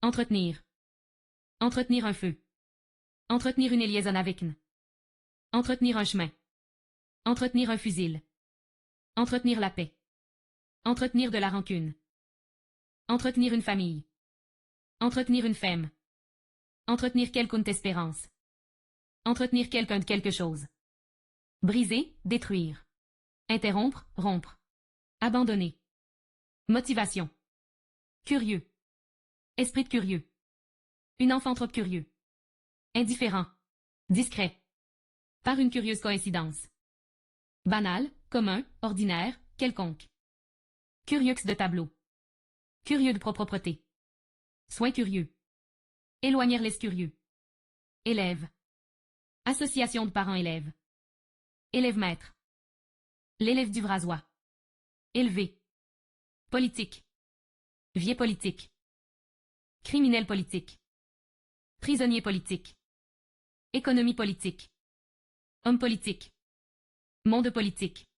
Entretenir. Entretenir un feu. Entretenir une liaison avec n. Entretenir un chemin. Entretenir un fusil. Entretenir la paix. Entretenir de la rancune. Entretenir une famille. Entretenir une femme. Entretenir quelqu'une espérance. Entretenir quelqu'un de quelque chose. Briser, détruire. Interrompre, rompre. Abandonner. Motivation. Curieux. Esprit de curieux. Une enfant trop curieux. Indifférent. Discret. Par une curieuse coïncidence. Banal, commun, ordinaire, quelconque. Curieux de tableau. Curieux de propreté. Soin curieux. Éloigner les curieux. Élève. Association de parents-élèves. Élève-maître. L'élève du Vrasois. Élevé. Politique. Vieux politique. Criminel politique. Prisonnier politique. Économie politique. Homme politique. Monde politique.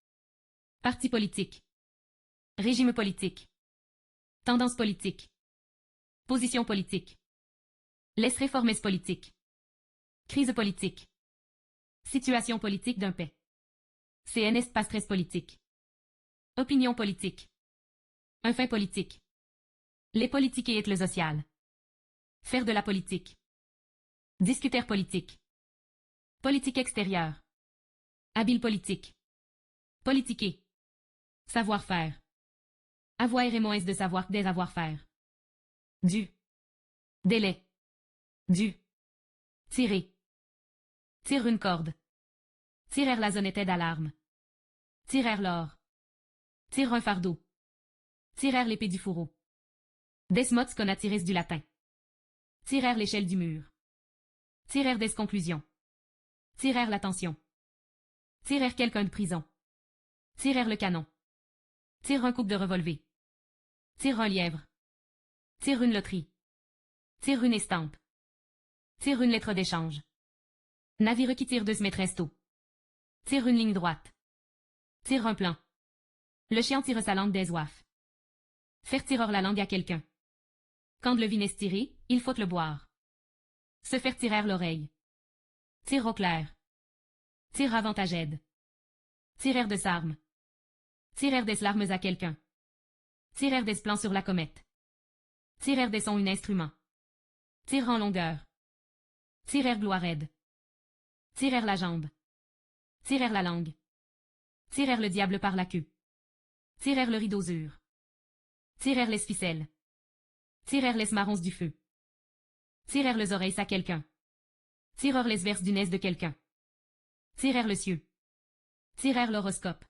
Parti politique. Régime politique. Tendance politique. Position politique. Les réformes politiques. Crise politique. Situation politique d'un pays. CNS pas-stress politique. Opinion politique. Un fait politique. Les politiques et le social. Faire de la politique. Discuter politique. Politique extérieure. Habile politique. Politiquer. Savoir-faire. Avoir et moins de savoir des avoir-faire. Du. Délai. Du. Tirer. Tire une corde. Tirer la sonnette d'alarme. Tirer l'or. Tire un fardeau. Tirer l'épée du fourreau. Desmots qu'on a tiré du latin. Tirer l'échelle du mur. Tirer des conclusions. Tirer l'attention. Tirer quelqu'un de prison. Tirer le canon. Tire un coup de revolver. Tire un lièvre. Tire une loterie. Tire une estampe. Tire une lettre d'échange. Navire qui tire de se maîtresse tôt. Tire une ligne droite. Tire un plan. Le chien tire sa langue des oifs. Faire tirer la langue à quelqu'un. Quand le vin est tiré, il faut le boire. Se faire tirer l'oreille. Tire au clair. Tire avantage aide. Tirer de s'armes. Tirer des larmes à quelqu'un. Tirer des plans sur la comète. Tirer des sons un instrument. Tire en longueur. Tirer gloire aide. Tirer la jambe. Tirer la langue. Tirer le diable par la queue. Tirer le rideau dur. Tirer les ficelles. Tirer les marrons du feu. Tirer les oreilles à quelqu'un. Tirer les verses du nez de quelqu'un. Tirer le cieux. Tirer l'horoscope.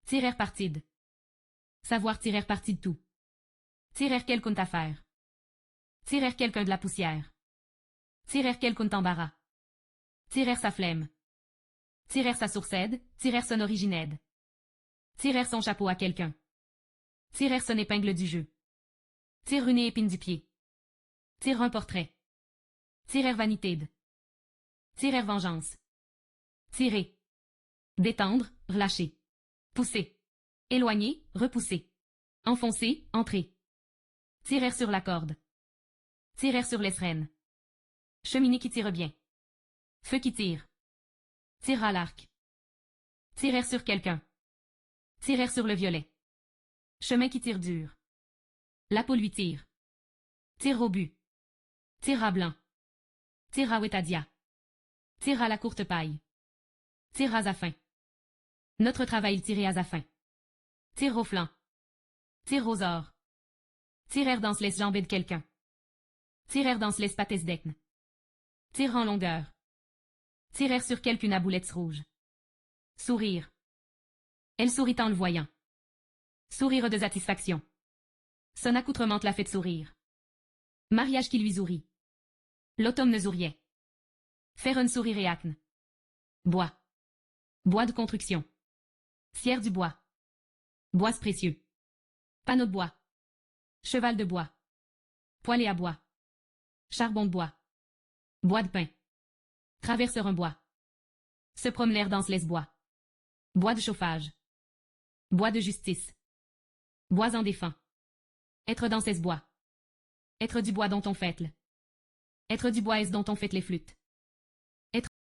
Tirer partide. Savoir tirer parti de tout. Tirer quelqu'un affaire. Tirer quelqu'un de la poussière. Tirer quelqu'un d'embarras. Tirer sa flemme. Tirer sa sourcède, tirer son originède. Tirer son chapeau à quelqu'un. Tirer son épingle du jeu. Tire une épine du pied. Tire un portrait. Tirer vanité de. Tirer vengeance. Tirer. Détendre, relâcher. Pousser. Éloigner, repousser. Enfoncer, entrer. Tirer sur la corde. Tirer sur les rênes. Cheminée qui tire bien. Feu qui tire. Tire à l'arc. Tirer sur quelqu'un. Tirer sur le violet. Chemin qui tire dur. La peau lui tire. Tire au but. Tire à blanc. Tire à Wetadia. Tire à la courte paille. Tire à Zafin. Notre travail tiré à Zafin. Tire au flanc. Tire aux ors. Tirer dans les jambes de quelqu'un. Tirer dans les pattes d'ecne. Tire en longueur. Tirer sur quelqu'une à boulettes rouges. Sourire. Elle sourit en le voyant. Sourire de satisfaction. Son accoutrement l'a fait sourire. Mariage qui lui sourit. L'automne ne souriait. Faire un sourire et acne. Bois. Bois de construction. Cierre du bois. Bois précieux. Panneau de bois. Cheval de bois. Poêlée à bois. Charbon de bois. Bois de pain. Traverseur un bois. Se promener dans les bois. Bois de chauffage. Bois de justice. Bois en défend. Être dans ces bois. Être du bois dont on fait Être du bois est-ce dont on fait les flûtes.